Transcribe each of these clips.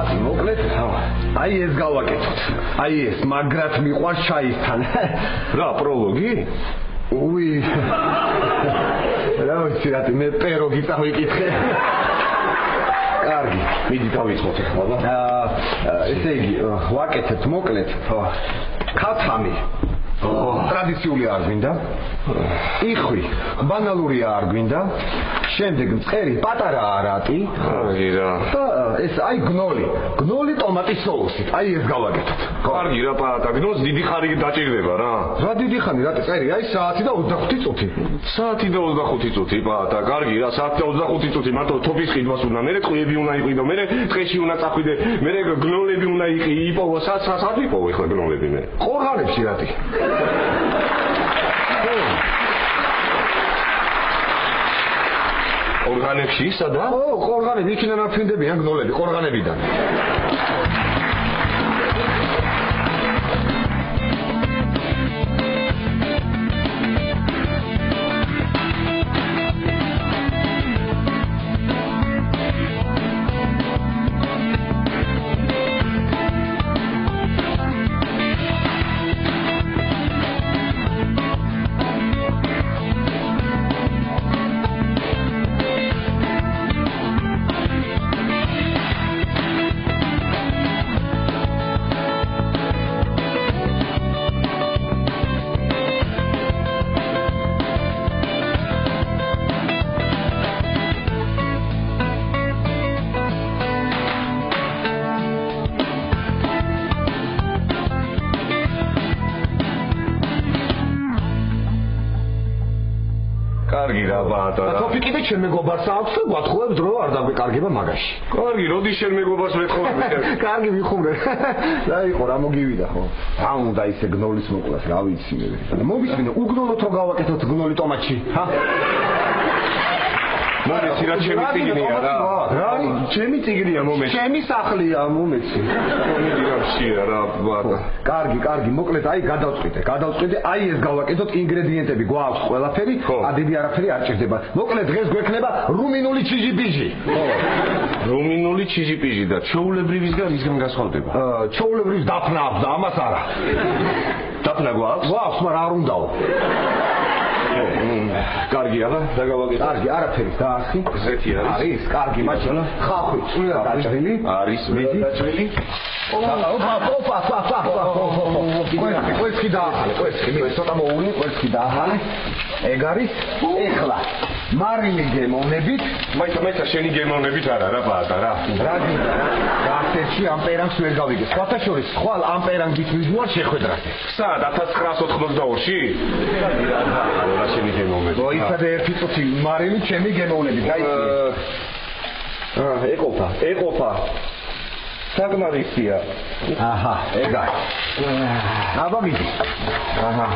რატი მოკლედ? აი ეს გავაკეთოთ. აი ეს მაგრად მიყვარს ჩაისთან. რა, პროლოგი? უი. რა ვიცი რატი მე პეროგი წავიკითხე. კარგი, მიდი დავიწყოთ ახლა. ესე იგი, ვაკეთებთ მოკლედ. ქათამი. ტრადიციული არ გვინდა. იხვი, ბანალურია არ გვინდა. შემდეგ მწყერი პატარა არატი. კარგი რა. და ეს აი გნოლი ტომატის соусით. აი ეს გავაკეთოთ. კარგი რა პატა, გნოლს დიდი ხანი დაჭირდება რა. რა დიდი ხანი, რა წერი, აი საათი და 25 წუთი. საათი და 25 წუთი პატა, კარგი რა, საათი და 25 წუთი, მარტო თოფის ყიდვას უნდა, მერე ყუები უნდა იყიდო, მერე წყეში უნდა წახვიდე, მერე გნოლები უნდა იპოვო, საათ იპოვო ახლა გნოლები მე. ყორღანებში რატი? ორგანებში სადა? ყორღანები იქიდან აფრინდებიან გნოლები, ყორღანებიდან. კარგი რა ბატა რა. თოფი კიდე ჩემ მეგობარს აქვს და გვათხოვებ დრო არ დაგვეკარგება მაგაში. კარგი, როდის შენ მეგობარს ვეთხოვებ? კარგი ვიხუმრე. და იყო რა მოგივიდა ხო? რა უნდა ისე გნოლის მოკლას, რა ვიცი მე. მოვისმინე, უგნოლოთ რომ გავაკეთოთ გნოლი ტომატში, ჰა? მომეცი რა ჩემი წიგნია რა. რა? ჩემი წიგნია მომეცი. ჩემი სახლია მომეცი. მომეცი რა ვშია რა ბატა. კარგი, მოკლედ აი გადავწყვიტე, აი ეს გავაკეთოთ ინგრედიენტები გვაქვს ყველაფერი, ადიდი არაფერი არ ჭირდება. მოკლედ დღეს გვექნება რუმინული ჩიჟიბიჟი. რუმინული ჩიჟიბიჟი და ჩოულებრივისგან ისგან გასხვავდება. ჩოულებრივის დაფნა აქვს და ამას არა. დაფნა გვაქვს? გვაქვს, მაგრამ არ უნდაო. კარგია რა, დაგავაკეთე. კარგი, არაფერი დაახი. ზეთი არის. არის, კარგი, მაგრამ ხალხი წვრილად დაჭრილი. არის, მიდი. დაჭრილი. კვერცხი დაახალე, ცოტა მოული, კვერცხი დაახალე. ეგ არის, ეხლა მარილი გემოვნებით, მაიცა შენი გემოვნებით არა რა ბატა რა. რა გინდა რა? გასეთში ამპერანგს ვერ გავიგე. სხვათა შორის ხვალ ამპერანგით მიგვარ შეხვედრაზე. სად 1982-ში? რა შენი გემოვნები? მოიცადე ერთი წუთი მარილი ჩემი გემოვნები, გაიცი? ეყოფა. საგმარისია. აჰა, ეგ არის. აბა მიდი. აჰა.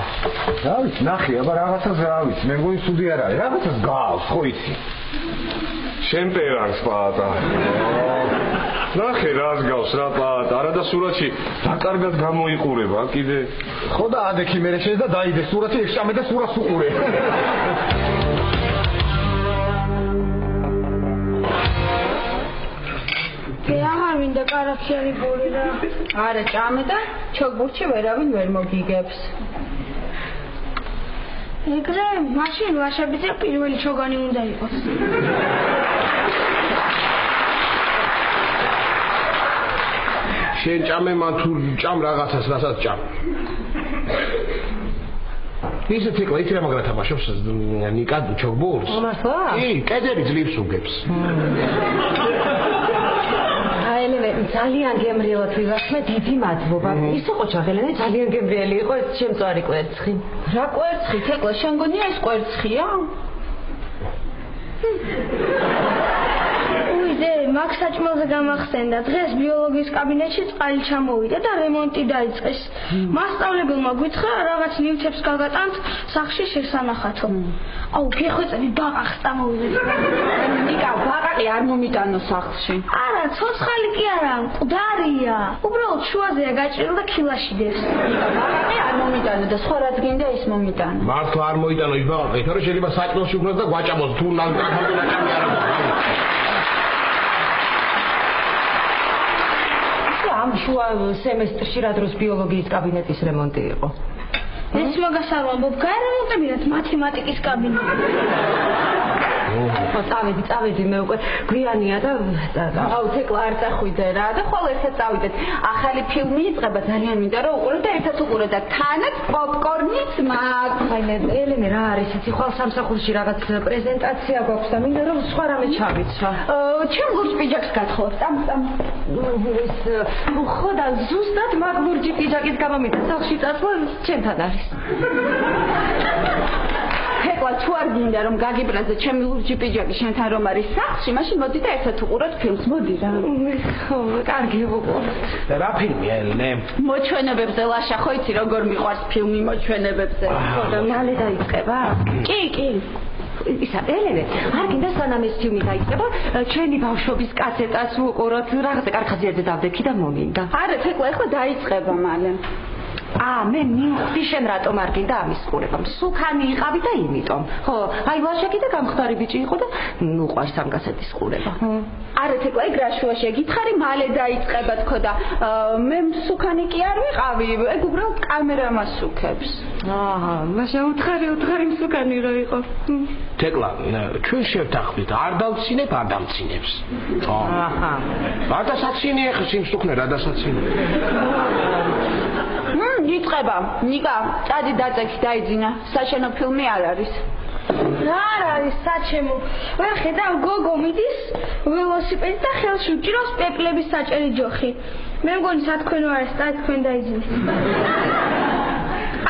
რა ვიცი, ნახე, აბა რაღაცას რა ვიცი, მე მგონი სუდი არ არის. რაღაცას გავს, ხო იცი? შენ პერანგს პატა. ნახე რას გავს რა პატა, არა და სურათში დაკარგად გამოიყურება კიდე. ხო და ადექი მერე შეს და დაიდე სურათი ეშამე და სურათს უყურე. აღარ მინდა კარაქიანი ბური რა. არა ჭამე და ჩოგბურთში ვერავინ ვერ მოგიგებს. ეგრე მაშინ ვაშაბიძე პირველი ჩოგანი უნდა იყოს. შენ ჭამე მან თუ ჭამ რაღაცას, რასაც ჭამ. ისე თქო, იცი რა მაგრა თამაშობს ნიკა ჩოგბურთს? მართლა? კი, კედელი ძლივს უგებს. აელე ძალიან გემრიელად ვიღახმე, დიდი მადლობა. ის იყო ჩაღელენე ძალიან გემრიელი იყო ეს შემწვარი კვერცხი. რა კვერცხი? თეკლა შენ გონია ეს კვერცხია? უიდე, მაგ საჭმელზე გამახსენდა. დღეს ბიოლოგიის კაბინეტში წყალი ჩამოვიდა და რემონტი დაიწყეს. მასწავლებელმა გითხრა რაღაც ნივთებს გაგატანთ სახლში შესანახათო. აუ, ფიხვეწები ბაყაყს წამოვიდეთ. ნიკა, ბაყაყი არ მომიტანო სახლში. არა, ცოცხალი კი არა, მკვდარია. უბრალოდ შუაზეა გაჭრილი და ქილაში დევს. ნიკა, ბაყაყი არ მომიტანო და სხვა რაც გინდა ის მომიტანო. მართლა არ მოიტანო ის ბაყაყი, თორე შეიძლება საჭმელში უგნოს და გვაჭამოს თუ ნაჭამი არა. შუა სემესტრში რა დროს ბიოლოგიის კაბინეტის რემონტი იყო? ეს მაგას არ ვამბობ, გაერემონტებინათ მათემატიკის კაბინეტი. წავედი მე უკვე გვიანია და აუ თეკლა არ წახვიდე რა და ხოლმე ესე წავიდეთ. ახალი ფილმი იწყება, ძალიან მინდა რომ უყუროთ და ერთად უყუროთ და თანაც პოპკორნიც მაქვს. ხაინე ელენე რა არის იცი ხვალ სამსახურში რაღაც პრეზენტაცია გვაქვს და მინდა რომ სხვა რამე ჩავიცვა. ჩემ ლურჯ პიჯაკს გათხოვ. წამ. ხო და ზუსტად მაგ ლურჯი პიჯაკის გამო მინდა სახლში წასვლა ჩემთან არის. თეკლა თუ არ გინდა რომ გაგიბრაზო ჩემი ლურჯი პიჯაკი შენთან რომ არის სახლში, მაშინ მოდი და ერთად უყუროთ ფილმს, მოდი რა. ხო, კარგი ვუყუროთ. რა ფილმია ელენე? მოჩვენებებზე ლაშა, ხო იცი როგორ მიყვარს ფილმი მოჩვენებებზე? ხო და მალე დაიწყება? კი. ისა ელენე, არ გინდა სანამ ეს ფილმი დაიწყება, ჩვენი ბავშვობის კასეტას ვუყუროთ, რაღაცა კარხაზიაზე დავდექი და მომინდა. არა, თეკლა ახლა დაიწყება მალე. მე მივხვდი შენ რატომ არ გინდა ამის ყურება. სულქანი იყავი და იმიტომ. ხო, აი ლაშაკი და გამხდარი ბიჭი იყო და უყვარს ამ კასეტის ყურება. არა თეკლა ეგ რა შუაშია გითხარი მალე დაიწყება თქო და მე სულქანი კი არ ვიყავი, ეგ უბრალოდ კამერა მასუქებს. მაშინ უთხარი სულქანი რა იყო. თეკლა, ჩვენ შევთანხმდით, არ დავცინებ, არ დამცინებს. ადასაცინე ხე სიმსუქნე რა დასაცინე. იწყება. ნიკა, წადი დაწექი დაიძინა. საშენო ფილმი არ არის. რა არის საჩემო? რა ხედავ გოგო მიდის ველოსიპედით და ხელში უჭირავს პეპლების საჭერი ჯოხი. მე მგონი სათქვენო არის, თქვენ დაიძინეთ.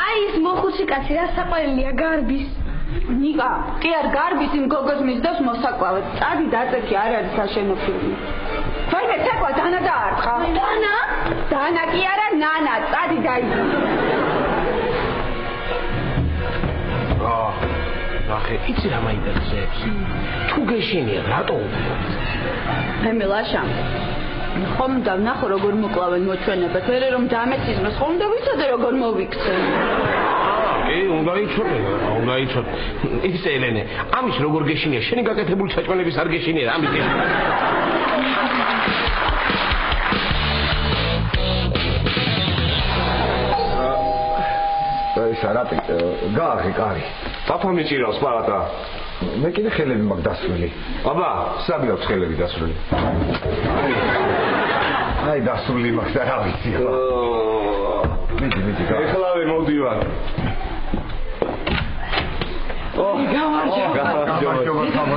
აი ეს მოხუცი კაცი რა საყვარელია გარბის. ნიკა, კი არ გარბის იმ გოგოს მისდევს მოსაკლავად. წადი დაწექი არ არის საშენო ფილმი. ვაიმე თეკლა დანა დაარტყა. დანა კი არა, ნანა, წადი დაიძინე. ნახე, იცი რა მაინტერესებს? თუ გეშინია, რატო უყურებ? მე ლაშა. ხომ და ნახო როგორ მოკლავენ მოჩვენებებს, მერე რომ დამეციზმოს, ხომ და ვიცოდე როგორ მოვიქცენ. უნდა იცოდე. იცი ელენე, ამის როგორ გეშინია? შენი გაკეთებული საჭმელების არ გეშინია, ამის სარატი გააღე კარი პაპა მიჭირავს პარატა მე კიდე ხელები მაქვს დასრული აბა სამი აქვს ხელები დასრული აი დასრული მაქვს და რა ვიცი მიდი ეხლავე მოვდივარ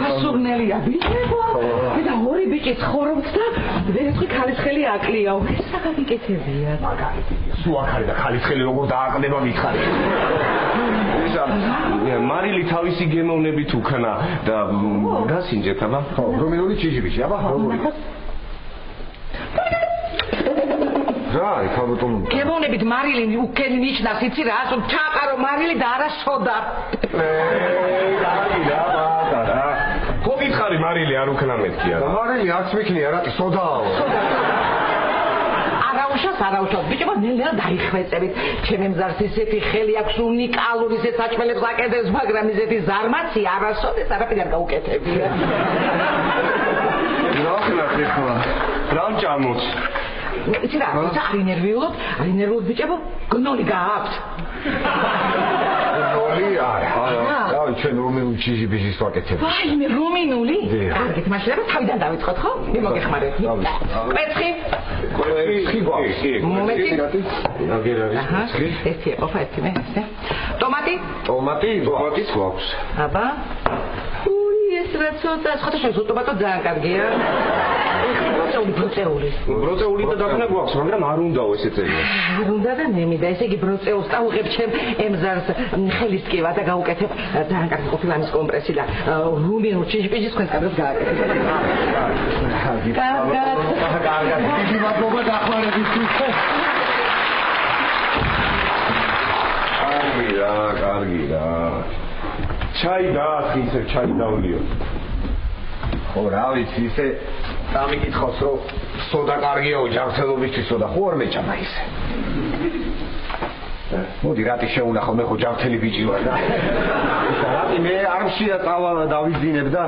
გასურნელია ბიჭებო და ორი ბიჭი ცხოვრობს და ვერეცხი ქალის ხელი აკლიაო ეს საგიკეთებია სულ ახალი და ქალის ხელი როგორ დააკლდება მითხარი მარილი თავისი გემოვნებით უქნა და გასინჯეთ აბა ხო რომელი ჩიჟიბიში აბა რა იქაბოტონ გემოვნებით მარილი უკენ ნიშნავს იცი რა ასო ჩაყარო მარილი და არა სოდა გოგითხარი მარილი არ უქნა მეთქია და მარილი არც მიქნია რატი სოდაო არაუშავს ბიჭო ნელა დაიხვეწებით ჩემი მზარს ისეთი ხელი აქვს უნიკალური საჭმელებს აკეთებს მაგრამ ისეთი ზარმაცი არასოდეს არაფერი არ გაუკეთებია რა ხნა ხება რა მჭამოც იცი რა არ ინერვიულობ ბიჭებო გნოლი გააქვთ გნოლი არა რა ჩვენ რომელი ჩიჟიბიშის ვაკეთებ ვაიმე რომინული კარგით მაშინ რა თავიდან დავიწყოთ ხო მე მოგეხმარებ კვეცხი გვაქვს მომენტი აგერ არის კვეცხი ერთი ყოფა ერთი მე ტომატიც გვაქვს აბა ეს რა ცოტა ხოთაშენ ტომატო ძალიან კარგია ბროწეული და დაფნა გვაქვს მაგრამ არ უნდაო ესე წერია არ უნდა და მე მინდა ესე იგი ბროწეულს წავიღებ ჩემ ემზარს ხელისკევა და გავუკეთებ ძალიან კარგი ყოფილა ამის კომპრესი და რუმინულ ჩიჟპიჟის თქვენს კარგად გააკეთებ კარგად დიდი მადლობა დახმარებისთვის კარგი რა ჩაი დაახი ისე ჩაი დავლიო ხო რა ვიცი ისე დამიკითხოს რომ სოდა კარგია ჯანმრთელობისთვის სოდა ხო არ მეჭამა ისე მოდი რატი შეუნახო მე ხო ჯანმრთელი ბიჭი ვარ და რატი მე არმშია წავა დავიძინებ და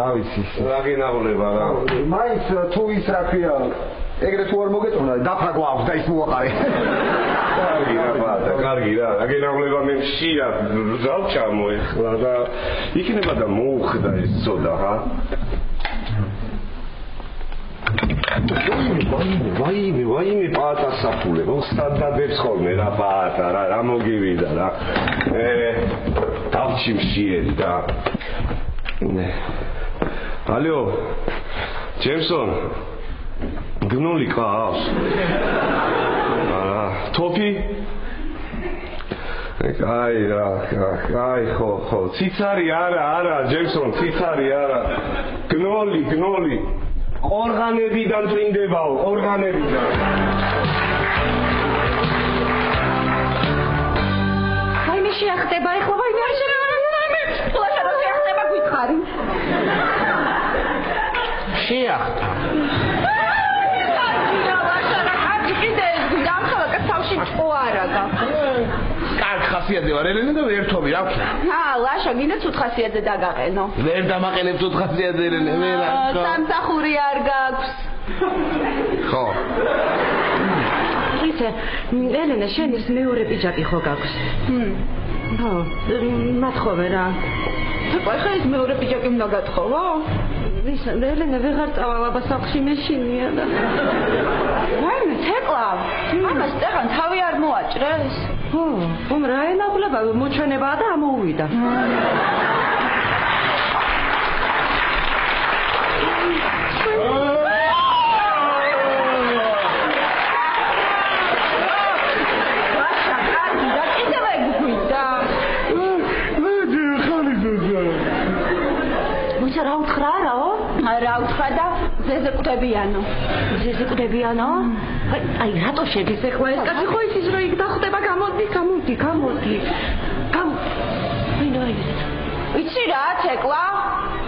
რა ვიცი რა გენაღლება რა მაინც თუ ის რა ქვია ეგრე თუ არ მოგეწონა დაფრაგვა აქვს და ის მოაყარე. კარგი რა, აგენაღლება მე მშია, ზავჩამო ეხლა და იქნება და მოუხდა ეს ცოდა რა. ვაიმე პაატა საფულე, სტანდარტებს ხოლმე რა პაატა რა მოგივიდა რა. დავჩი მშიერი და ალო, ჯემსონ, გნოლი ყავს? თოფი? აი რა, აი ხო, ციცარი არა, ჯემსონ, ციცარი არა. გნოლი. ორგანებიდან წინდებაო, ორგანებიდან. აი მე შეახტება ეხლა, ვაიმე არ შეახტება. ლაშა რა შეახტება გითხარი. შეახტა. კარგ ხასიათზე ვარ ელენე და ერთობი რა ვქნა. ლაშა გინდა ცუდ ხასიათზე დაგაყენო. ვერ დამაყენებ ცუდ ხასიათზე ელენე, ვერა. სამსახური არ გაქვს. ხო. იცი, ელენე შენის მეორე პიჯაკი ხო გაქვს? ხო, მათხოვე რა. თქო, ხა ეს მეორე პიჯაკი უნდა გათხოვო? ვის ელენე ვეღარ წავალ სახლში მეშინია და. ვაიმე, თეკლა. ამას წერან თავი არ მოაჭრეს? ხო, რა ენაღლება მოჩვენებაა და ამოუვიდა. რა უთხრა რაო? რა უთხრა და ზეზეკუდებიანო. ზეზეკუდებიანო? აი რატო შედის ეხლა ეს კაცი ხო იცის რომ იქ დახვდება გამოდი. იცი რა თეკლა?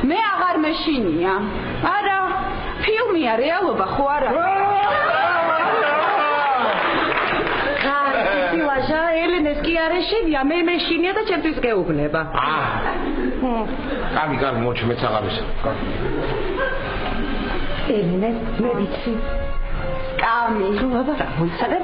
მე აღარ მეშინია. არა, ფილმია, რეალობა ხო არა? ლაშა ელენეს კი არ ეშინია, მე მეშინია და ჩემთვის გეუბნება. კარგი, მოჩ მეც აღარ ის. ელენე, მე ვიცი. კამი. ბაბა, მოიცადე.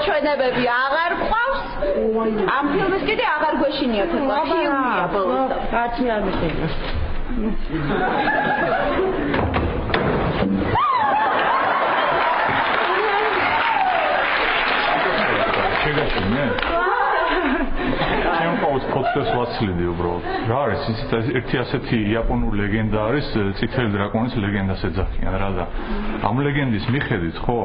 ჩვენებები აღარ ყავს. ამ ფილმს კიდე აღარ გვეშინია თქო, ფილმია ბოლოს. რაც მე არ მიხელა. შეგაშინე? ჩემ ყავს პოდკასტს ვაცლიდი უბრალოდ. რა არის ისეთ ერთი ასეთი იაპონური ლეგენდა არის, წითელი დრაკონის ლეგენდას ეძახიან რა და ამ ლეგენდის მიხედვით ხო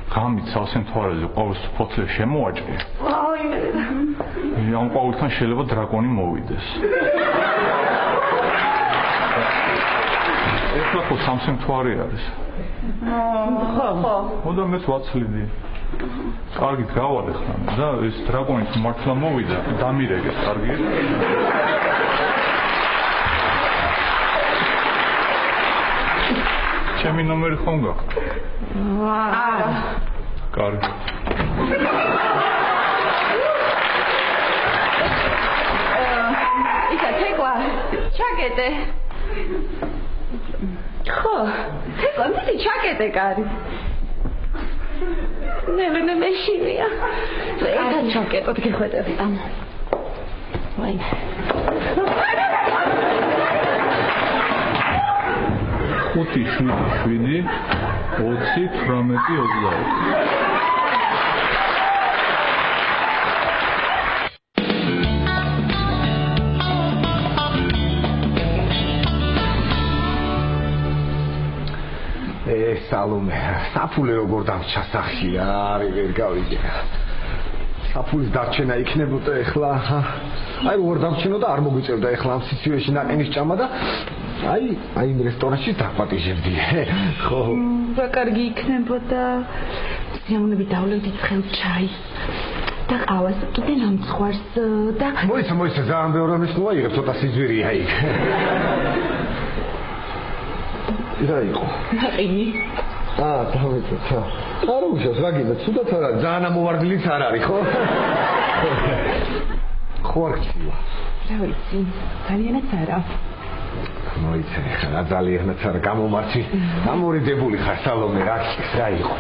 გამით სასენთვარეზე ყოველს ფოთლე შემოაჭრე. ამ ყოველთან შეიძლება დრაკონი მოვიდეს. ეხლა ხო სამსენთვარე არის. ხო და მეც ვაცლიდი. კარგით გავალ ეხლა და ეს დრაკონი თუ მართლა მოვიდა, დამირეკეთ კარგით. ჩემი ნომერი ხომ გაქვს? არა. კარგი. ისა თეკლა, ჩაკეტე. ხო, თეკლა, მიდი ჩაკეტე კარი. ნელენე მეშინია. ერთად ჩაკეტოთ გეხვედებით. ვაი. 5-7-7 20-18-20. სალომე, საფულე როგორ დამჩა სახში, არის ვერ გავიგე. საფულის დარჩენა იქნებოდა ეხლა. აი როგორ დამჩენო და არ მოგვიწევდა ეხლა ამ სიცივეში ნაყინის ჭამა და აი იმ რესტორანში დაპატიჟებდი. ხო. რა კარგი იქნებოდა. სიამოვნებით დავლევდით ხელ ჩაი. და ყავას კიდე ნამცხვარს და მოიცა ძალიან ბევრი რამის ნუ აიღებ ცოტა სიძვირია იქ რა იყო ნაყინი დავეწე არ უშავს რა გინდა ცუდად არა ძალიან ამოვარდილიც არ არის ხო ხო არ გწივა რა ვიცი ძალიანაც არა მოიცა ხა ძალიანაც არა გამომორიდებული ხარ სალომე რა იყო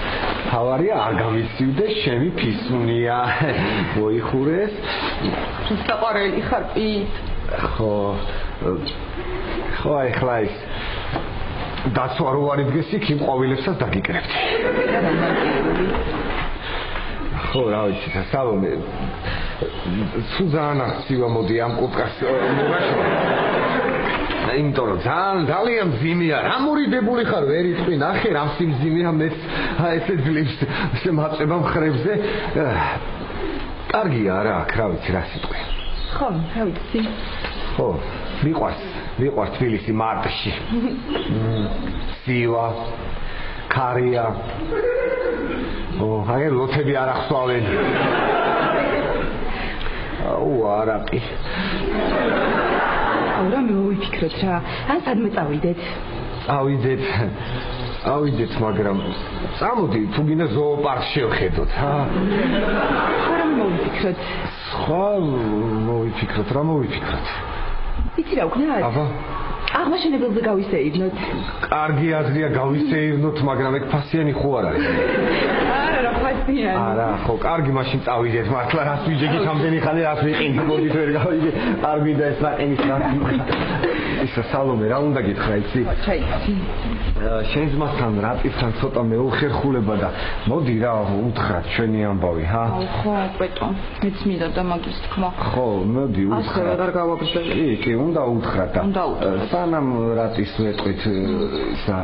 თავარია არ გამიცივდეს შემი ფისუნია მოიხურეს საყვარელი ხარ პით ხო ახლა ის დაცვა რო არ იდგეს იქ იმ ყვავილებსაც დაგიკრებდი ხო რა ვიცი სალომე სუზანა სივა მოდი ამ კუთხას მოგაშო იმიტომ რომ ძალიან მძიმეა რა მორიდებული ხარ ვერ იტყვი ნახე რა მძიმეა მეც ესე ძლივს შემაწება მხრებზე კარგია რა აქ რა ვიცი რა სიტყვი ხო რა ვიცი ხო მიყვარს თბილისი მარტში სივა ქარია აგერ ლოთები არ ახსოვენ არაყი რა მოვიფიქროთ რა ან სადმე ავიდეთ მაგრამ წამოდი თუ გინდა ზოოპარკს შევხედოთ რა მოვიფიქროთ რა მოვიფიქროთ იცი რა ვქნათ აბა აღმაშენებელზე გავისეირნოთ კარგი აზრია გავისეირნოთ მაგრამ ეგ ფასიანი ხო არ არის არა ფასიანი არა ხო კარგი მაშინ წავიდეთ მართლა რას ვიჯეკით ამდენი ხანი რას ვიყინით მოდით ვერ გავიდე არ გვინდა ეს ნაყინის რა ისა სალომე რა უნდა გითხრა იცი ჩაიცი შენ ძმასთან რატისთან ცოტა მეუხერხულება და მოდი რა უთხრათ ჩვენი ამბავი ხო ბეტონ მეც მინდა და მაგის თქმა ხო მოდი უთხრა ასე რა გავაგრძელე კი უნდა უთხრათ და სანამ რატის ვეტყვით ისა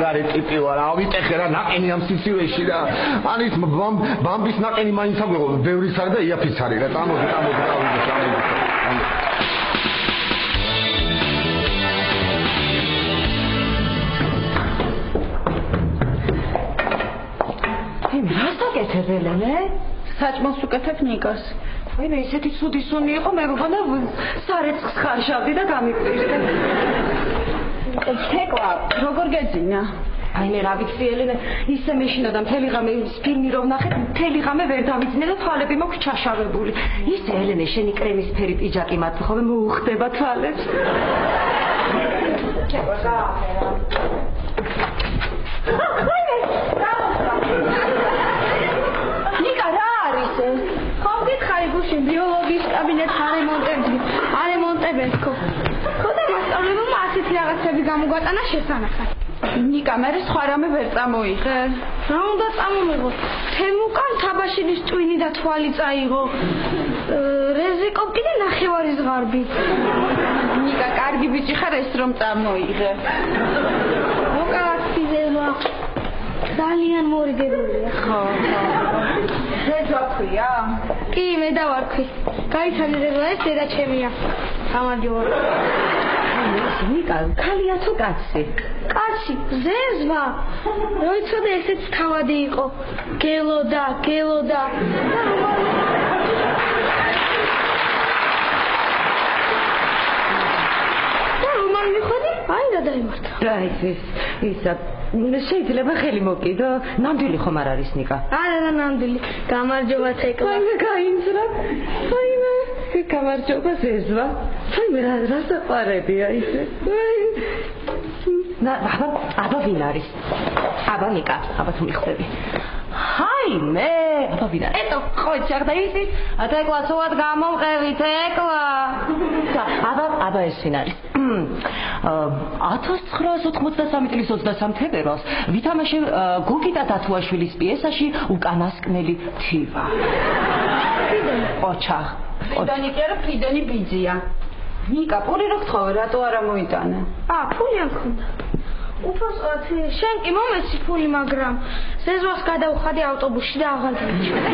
გარე ტიპი ვარ ავიტეხე რა ნაყინი ამ სიცივეში რა ანის ბამბის ნაყინი მაინც აგვეღო ბევრის არის და იაფიც არის რა წამოდი რას აკეთებ ელენე? საჭმელს უკეთებ ნიკას. ვაიმე ისეთი ცუდი სუნი იყო მე მგონა სარეცხს ხარშავდი და გამიკვირდა. თეკლა როგორ გეძინა? აიმე რა ვიცი ელენე ისე მეშინა და მთელი ღამე ფილმი რო ვნახე მთელი ღამე ვერ დავიძინე და თვალები მაქვს ჩაშავებული. ისე ელენე შენი კრემისფერი პიჯაკი მათ ხოლმე მოუხდება თვალებს. ნიკა რა არის ეს? ხომ გითხარი გუშინ ბიოლოგიის კაბინეტს არემონტებენ ხო? ხოდა მასწავლებელმა ასეთი რაღაცები გამოგვატანა შესანახად. ნიკა მე სხვა რამე ვერ წამოიღე. რა უნდა წამომიღო? თემუკან თაბაშილის ტვინი და თვალი წაიღო. რეზიკოვ კიდე ნახევარის ღარბი. ნიკა კარგი ბიჭი ხარ ეს რომ წამოიღე. მოკაციზება ძალიან მორიდებულია. ხო. ზედვაქვია? კი, მე დავარქვი. გაიცანირება ეს დედა ჩემია. გამარჯობა. ნიკა, ქალია თუ კაცი? კაცი, ზეზვა. როიცოდე ესეც თავადი იყო. გელოდა. და რომან მიხოდი? აი გადაიმართა. რა ისა შეიძლება ხელი მოკიდო? ნამდვილი ხომ არ არის ნიკა? არა ნამდვილი. გამარჯობა თეკლა. აიმე გაინძრა. აიმე გამარჯობა ზეზვა. აიმე რა საყვარებია ისე. აბა ვინ არის? აბა ნიკა, აბა თუ მიხდები. ჰაიმე, აბა ვინ არის? ეტო, ხო ჩახდა ისი? თეკლა სულად გამომყევი თეკლა. აბა ეს ვინ არის? 1993 წლის 23 თებერვალს ვითამაშე გოგიტა დათუაშვილის პიესაში უკანასკნელი თივა. ოჩახ. ფიდონი კი არა, ფიდონი ბიძია. ნიკა, პური რო გთხოვე, რატო არა მოიტანა? ფული არ მქონდა. უბრალოდ შენ კი მომეცი ფული, მაგრამ ზეზვას გადავხადი ავტობუსში და აღარ გავიჩვენე.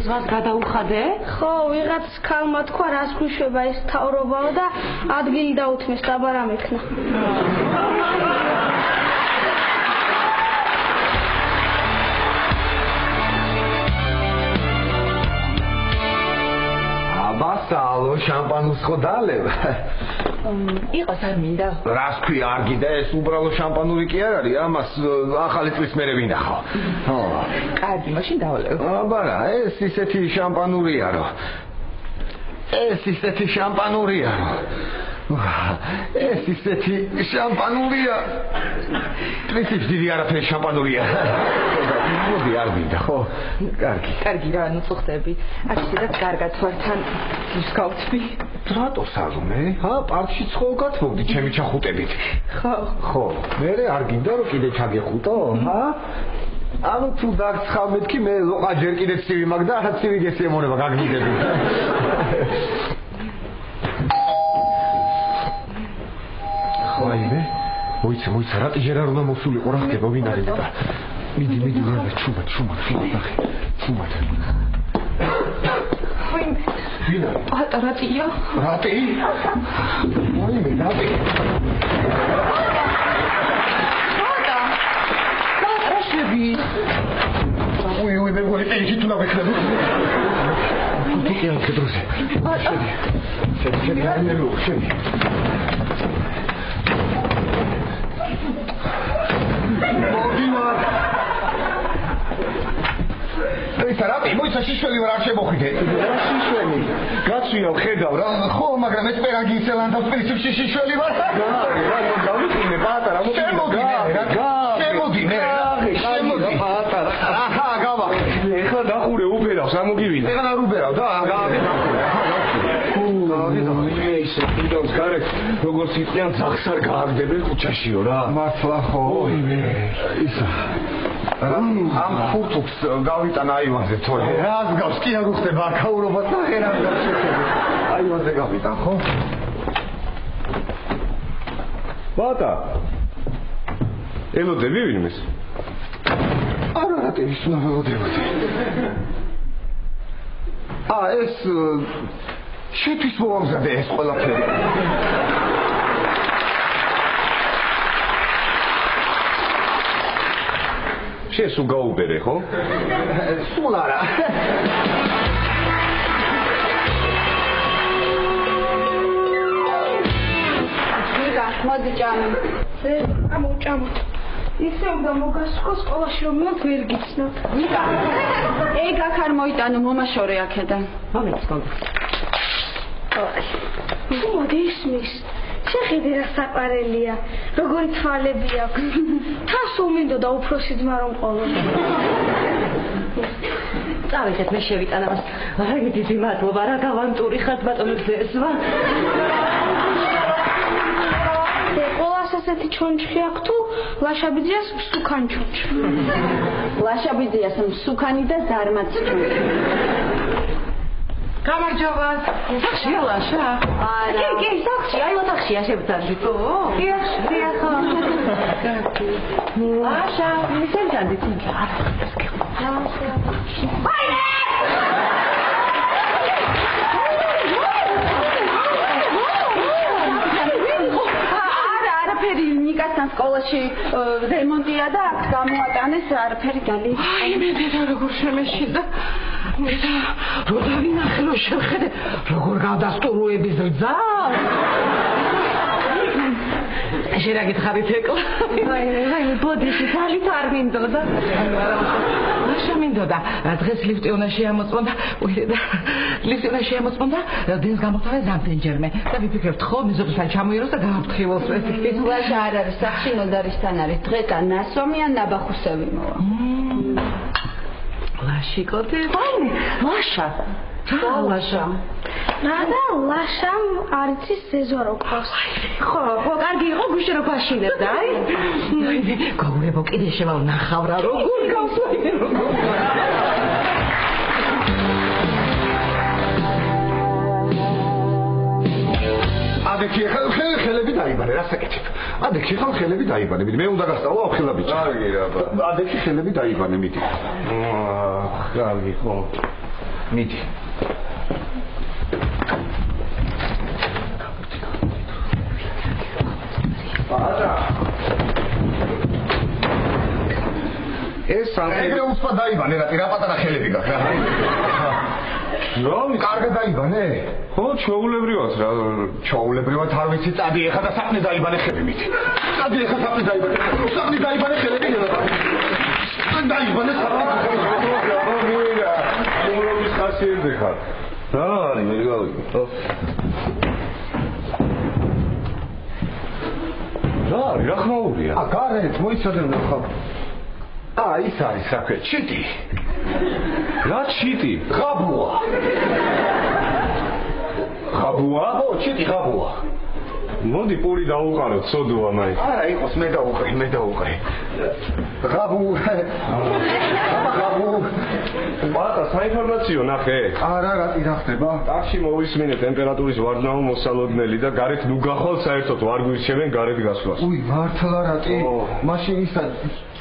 ზვას გადაუხადე? ხო, ვიღაც ქალმა თქვა, რას გვიშვება ეს თავრობაო და ადგილი დაუთმეს დაბარ ამექნა. ბასალო შამპანურს ხო დალევ? იყოს არ მინდა. რას ქვი არ გიდა ეს უბრალო შამპანური კი არ არის, ამას ახალი წლის მერე ვინახავ. ხო. კარგი, მაშინ დავალევ. აბარა, ეს ისეთი შამპანურია რო. ეს ისეთი შამპანურია რო. ეს ისეთი შამპანურია. პრინციპ დიდი არაფერი შამპანურია. მოდი არ მინდა, ხო? კარგი. კარგი რა, ნუ წუხდები. აქ შეიძლება კარგად ვართან ის გავწვი. რატო სალომე? პარკშიც ხო გათმობდი ჩემი ჩახუტებით. ხო. მე არ გინდა რომ კიდე ჩაგეხუტო? ანუ თუ დაგცხავდეთ კი მე ლოყა ჯერ კიდე ცივი მაგ და ცივი გესიემონება გაგმიდები. ხაიმე, მოიცა, რა ტიჟერა რომ მოსულიყო რა ხდება ვინ არის და მიდი რა ჩუმად ნახე. ჩუმად. ხაიმე. ვინა? რატია? რატი? მოიმე, რატი? რაშები? უი, მე გული ტექი თუ ნახე. თუ კი არ ქედროზე. შედი. მოიცა შიშველი ვარ არ შემოხვიდე. რა შიშველი? გაცვია ხედავ რა. ხო, მაგრამ ეს პერაგი ისელანდა პრინციპში შიშველი ვარ. რა გავიყინე პატარა, შემოდი. პატარა. აჰა, გავა. ეხლა დახურე უფერავს, ამოგივინა. ეხლა არ უბერავ და ისე კიდევ გარეთ როგორც იყიან ძახს არ გააგდებენ ქუჩაშიო რა. მართლა ხო. ისა ამ ფურთუქს გავიტან აივანზე თორე რას გავს კი არ უხდება აქაურობას და ხერა აივანზე გავიტან ხო? ბატა ელოდები ვინმეს? არა ის ველოდებოდი. ეს შეთვის მოამზადე ეს ყველაფერი. შენ სულ გაუბერე ხო? სულ არა. მოდი ჭამო. ამოჭამო. ისე უნდა მოგასწროს სკოლაში რომ ვერ გიცნობ. ნიკა. ეგ აქ არ მოიტანო მომაშორე აქედან. მომეცნობა. მოდი ისმის. შეხედე რა საყარელია. როგორი თვალები აქვს. თასო მინდოდა უფროსი ძმა რომ ყოლოდა. წავიდეთ მე შევიტან ამას. აი დიდი მადლობა რა გავანტური ხარ ბატონო ზესვა. ყოლას ასეთი ჩონჩხი აქვს თუ ლაშაბიძიას მსუქან ჩონჩხი. ლაშაბიძიას მსუქანი და ზარმაც ჩონჩხი. გამარჯობა. სახშია ლაშა? არა. კი, სახში, აი ოთახშია შევძანდით. ხო. ლაშა, მისენჯანდით. არა, ეს კი. ვაიმე! არაფერი ნიკასთან სკოლაში რემონტია და აქ გამოატანეს არაფერი დალი. აი მე დედა როგორ შემეშინდა. რო დავინახე რომ შეხედე როგორ გავდასტურუების რძა. შეიძლება გითხარით ეკლა. ვაი, ბოდიში თალით არ მინდოდა. მაშინ მინდოდა, დღეს ლიფტი უნდა შეამოწმო და ლიფტი უნდა შეამოწმო და დინს გამოთავე ზამთენჯერმე. და ვიფიქრებთ ხო, მეზობლთან ჩამოიეროს და გააფრთხილოს ეს. ლაშა არ არის, სახში ნოდარისთან არის. დღეთან ნასვამი ან ნაბახუსევი მოვა. ლაშიკოთი, ვაიმე, ლაშა. ლაშა. და ლაშამ არიცის ზეზორო ყავს. ხო, კარგი იყო გუშინ რო ფაშინებდა, აი. გოგურებო კიდე შევავნახავ რა როგორ გავსვაიდე როგორ. ადექი ხელები დაიბარე, რა საკეთებ? ადექი ხელები დაიბარე, მე უნდა გასწავლო ახლა ბიჭი. კარგი რა. ადექი ხელები დაიბარე, მიდი. კარგი ხო. მიდი. ეს ეგრე უცბად დაიბანე რა პატარა ხელები გაქვს რა. ნუ კარგად დაიბანე? ხო, ჩაულებრივად რა. ჩაულებრივად არ ვიცი, წადი ეხა და საქმე დაიბანე ხელებით. წადი ეხა საქმე დაიბანე. საქმე დაიბანე ხელებით რა. დაიბანე საქმე. მოვიდა. უმრობის ხასიათზე ხარ. რა არის მე გავიგე. რა ხმაურია? გარეთ მოიცადე ხა. ის არის საქმე, ჩიტი. რა ჩიტი? ხაბუა. ხაბუა? ო, ჩიტი ხაბუა. მოდი პური დაუყაროთ, სოდოა მაინც. არა, იყოს მე დაუყრე. ხაბუა. ბატა, საინფორმაციო ნახე. არა, რა ხდება? ტახში მოვისმინე ტემპერატურის ვარდნაო მოსალოდნელი და გარეთ ნუ გახვალ საერთოდ ვარ გვირჩევენ გარეთ გასვლას. უი, მართლა რატი? მაშინ ისა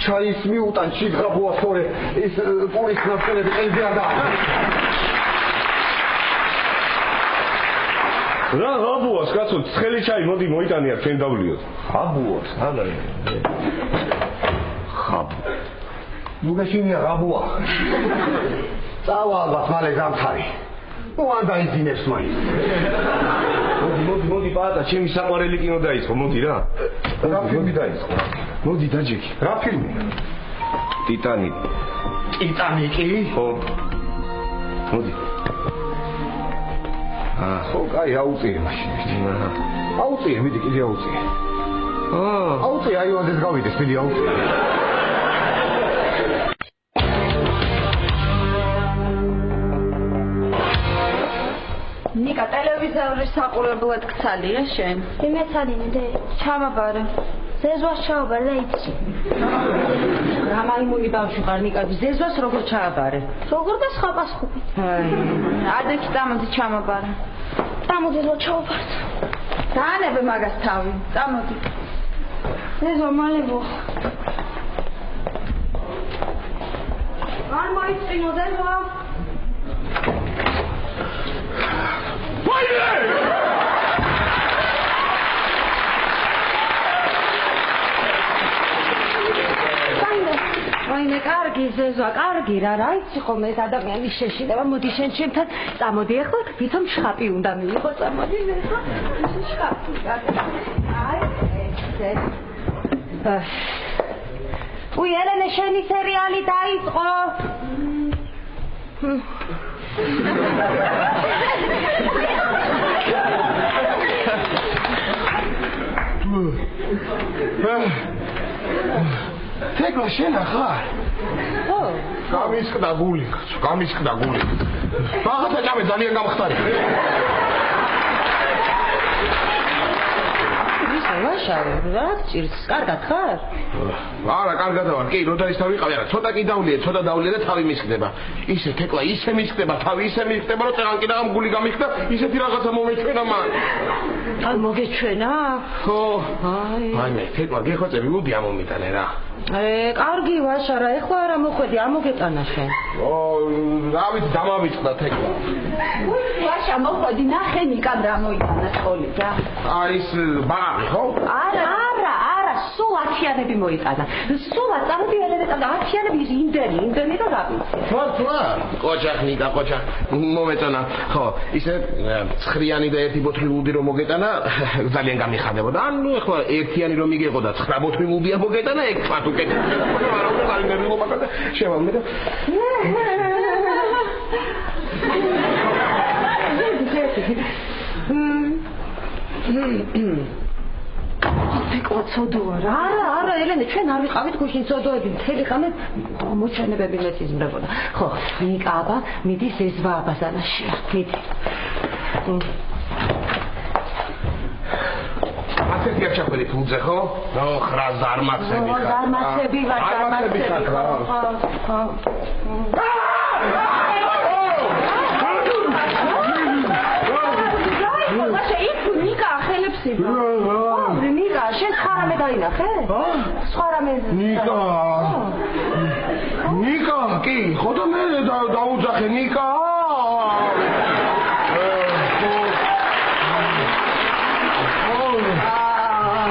ჩაის მიუტან ჩიტღაბუა თორე ის პურის ნაფტელები ყელზე არ და. რა ღაბუას კაცო, ცხელი ჩაი მოდი მოიტანია ჩვენ დავლიოთ. ღაბუას, არა. ღაბუ. ნუ გაშინია ღაბუა. წავა ალბათ მალე გამთარი. ნუ არ დაიძინებს მაინც. მოდი ბატა, ჩემი საყვარელი კინო დაიწყო, მოდი რა. რა ფილმი დაიწყო? მოდი დაჯექი. რა ფილმი? ტიტანიკი. ტიტანიკი? ხო. მოდი. ხო, კაი, აუწიე მაშინ. აუწიე, მიდი კიდე აუწიე. აუწიე, აივანზე გავიდეს, მიდი აუწიე. ნიკა, ტელევიზორის საყურებლად გცალია შენ? იმეცადინე, ჩამაბარე. ზეზვას ჩააბარე და იცი. რა მაიმუნი ბავშვი ხარ ნიკა, ზეზვას როგორ ჩააბარე? როგორ და სხვა პასუხობით. ადექი წამოდი ჩამაბარე. წამოდი ზო ჩააბართ. დაანებე მაგას თავი. წამოდი. ზეზვა მალებო. არ მოიწინო ზეზვა. ვაიმე, კარგი ზეზვა, კარგი რა იცი ხომ ეს ადამიანის შეშინება, მოდი შენ ჩემთან, წამოდი ახლა, ვითომ შხაპი უნდა მიიღო, წამოდი ზეზვა. შხაპი. აი, ეს. უი, ელენე, შენი სერიალი დაიწყო. თეკლა შენ ახარ? ხო. გამისკდა გული. ბაღათა ჭამე ძალიან გამხდარი. ვაშავ, რა ჭირს? კარგად ხარ? არა, კარგად ვარ. კი, როდესაც თავი ყავი, არა, ცოტა დავლია და თავი მისკდება. ისე თეკლა, ისე მისკდება, თავი ისე მისკდება, რომ წეგან კიდე ამ გული გამიხდა, ისეთი რაღაცა მომეჩვენა მან. ან მოგეჩვენა? ხო. აი მე თეკლა გეხვეწები, მოდი ამომიტანე რა. კარგი ვაშარა, ეხლა არა მოხვედი, ამოგეტანა შენ. რა ვიცი, დამავიწყდა თეკლა. ვაშა მოხვედი, ნახე ნიკამ რა მოიტანა სკოლით რა. ის ბაღი ხო? არა, სულ 10-იანები მოიტანა. სულ წამოდიალე და 10-იანები იმდენი და რა ვიცი. თვა, კოჯახნიკა, მომეწონა. ხო, ისე 9-იანი და 1 ბოთლი უდი რომ მოგეტანა, ძალიან გამიხადებოდა. ანუ ეხლა 1-იანი რომ მიგეღო და 9 ბოთლი უდია მოგეტანა, ეგ ფათ უკეთე. არა, უკარი მერილობა და შევალმე და თეკლა ცოდოა რა. არა, ელენე, ჩვენ არ ვიყავით გუშინ ცოდოები, მთელი ღამე მოჩვენებები მეციზმრებოდა. ხო, ნიკა აბა, მიდი ზეზვა აბაზანაშია. მიდი. ასეთი არ ჩახვედით უძე ხო? ხრა ზარმაცები ხარ. ზარმაცები ვარ. ხო. ნიკა, შენ ხარამე დაინახე? სხვა რამე. ნიკა, კი, ხო და მე დაუძახე ნიკა.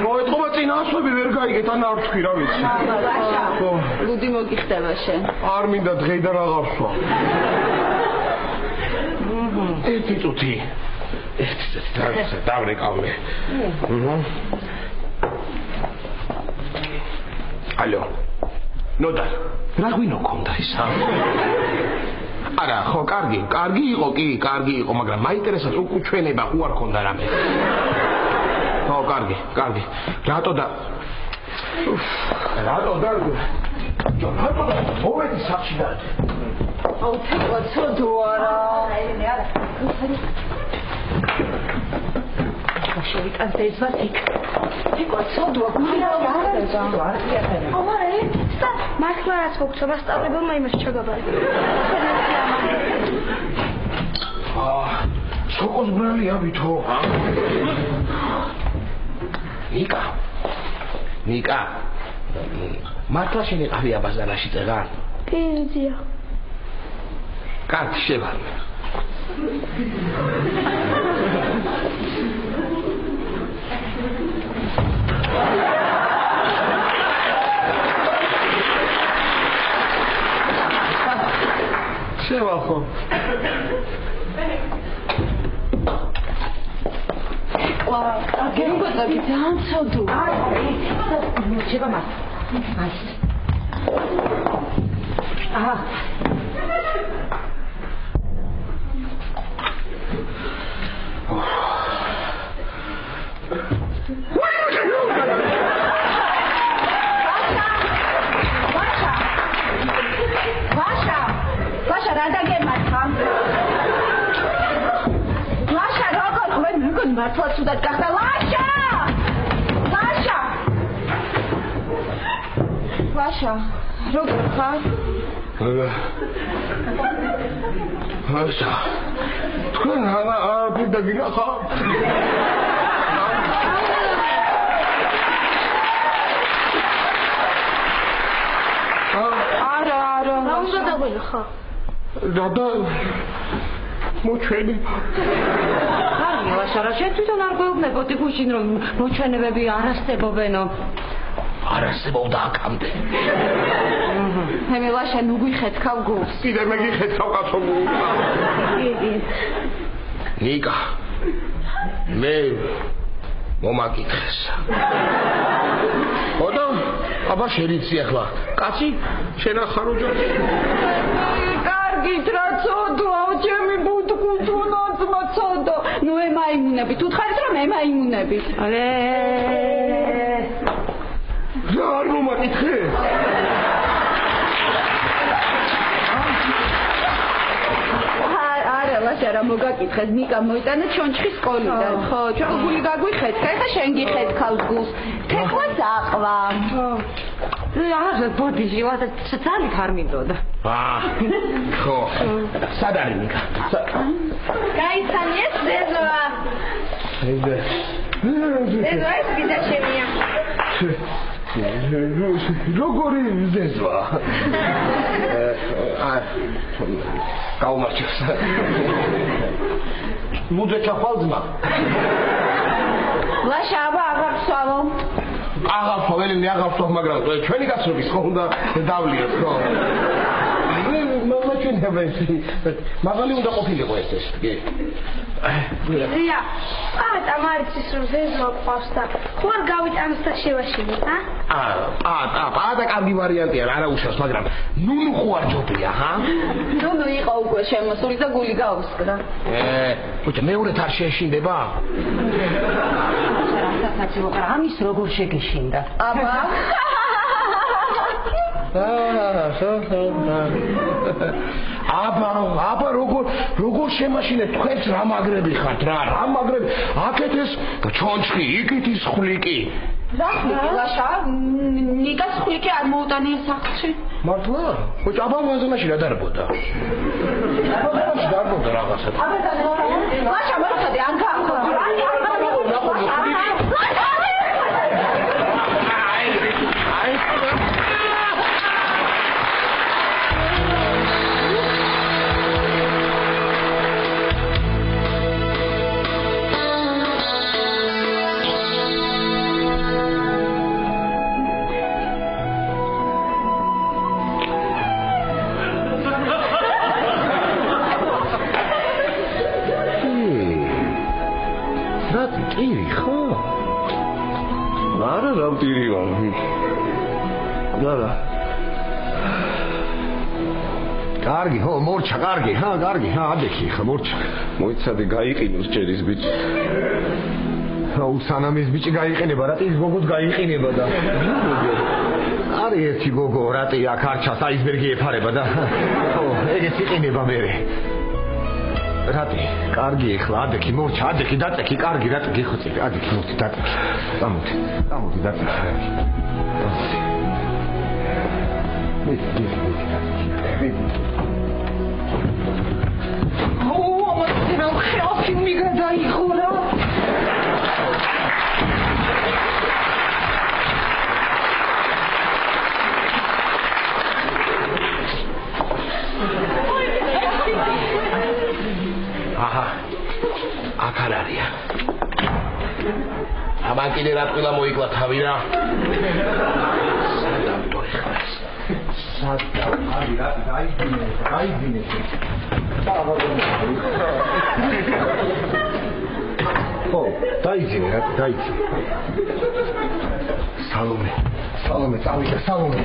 მოეთხოვა წინასვები ვერ გაიგეთ ან არ თქვი რა ვიცი. ლუდი მოგიხდება შენ. არ მინდა დღეიდან აღარ სვა. ერთი წუთი. დავრეკავე. ალო. ნოდა. რა გვინო კონდა ისა? არა, ხო, კარგი იყო, მაგრამ მაინტერესებს უკუჩვენება უარ კონდა რამე. ხო, კარგი. რატო და მოვედი სახში და აუ თქო ცოდო არა. შევიტანს ეს იქ. თქო ცოდო გულა ამარე მართლაც მოგწვა მასწავლებელმა იმას ჩაგაბარა. სოკოს ბრალია ვითო. ნიკა. მართლა შენიყავია ბაზარაში წეგან? პირდია. კარგი შევარ. შევახო. გერუბადა ძალიან ცოდო. მოჩება მას. აჰა. ვაშა რა დაგემართა? ვაშა როგორ ყვენ მიგონ მართლა ცუდად გახდა ვაშა როგორ ხარ? ვაშა თქვენ არა გინახავთ? არა რა უნდა დაგველხა? და მოჩვენი. კარგი, ვაშა, რა შენ თვითონ არ გვეუბნებოდი გუშინ რომ მოჩვენებები არ არსებობენო. არ არსებობდა აქამდე. მე ვაშა ნუ გიხეთქავ გულს. კიდე მე გიხეთქავ კაცო გულს. ნიკა. მე მომაკითხეს. ოდო, აბა შერიცი ახლა. კაცი, შენ ახარ ოჯახი. კარგით რა ცოდო, ჩემი ბუტკუთუნოც მოცოდო. ნუ ემაიმუნები, თუ თხარით რომ ემაიმუნებით. რა არ მომაკითხე? არა, ვაშა რა მოგაკითხეს, ნიკა მოიტანა ჩონჩხის სკოლიდან. ხო, ჩვენ გული გაგვიხეთქა, ეხა შენ გიხეთქავს გულს. თექვა საყვა. არა, ბოდიში, ვადა ძალიან არ მინდოდა. ხო. სად არის ნიკა? გაიცანიეს ზეზოა. ზეზოა ეს ვიდა შემია. როგორი ზეზოა? გაუმარჯოს. მუდე ჩახვალძმა. ვაშა აბა აღარ სვალო. აღარ სვალე, მე აღარ სვალ, მაგრამ ჩვენი გაცნობის ხო უნდა დავლიოთ, ხო? მაღალი უნდა ყოფილიყო ეს კი. რია, პატა მარიცის რომ ზეზო ყავს და ხო არ გავიტანს და შევაშინე, პატა კარგი ვარიანტია, არა უშავს, მაგრამ ნუნუ ხო არ ჯობია, ნუნუ იყო უკვე შემოსული და გული გაუსკდა. ბიჭო, მეორედ არ შეეშინდება? რასაც ვიყარ, ამის როგორ შეგეშინდა? აბა აბა როგორ შემაშინეთ თქვენს რა მაგრები ხართ რა მაგრები აქეთ ეს ჩონჩხი იქით ის ხვლიკი რა ხვლიკი ლაშა ნიკას ხვლიკი არ მოუტანია სახლში მართლა ხო აბა ვაზონაში რა დარბოდა რაღაცა ლაშა მოხდე ან გაახო არა რა ვტირიო და კარგი ხო მორჩა კარგი ადექი ხა მორჩა მოიცადე გაიყინოს ჯერის ბიჭი უსანამის ბიჭი გაიყინება რატი ის გოგოც გაიყინება და არი ერთი გოგო რატი აქ არჩას აისბერგი ეფარება და ხო ეგეც იყინება მე რატი კარგი ეხლა ადექი მორჩა ადექი დაწექი კარგი რატი გიხოცი ადექი მოდი დაწექი წამოდი დაწექი მიდი ამას ხალხი მიგადაიხურა აჰა აქ არ არია ამან კიდე რა ტყილა მოიკლა თავი რა სადამდო ეხლა აი რა დაიძინე ხო დაიძინე რა დაიძინე სალომე წავიდა სალომე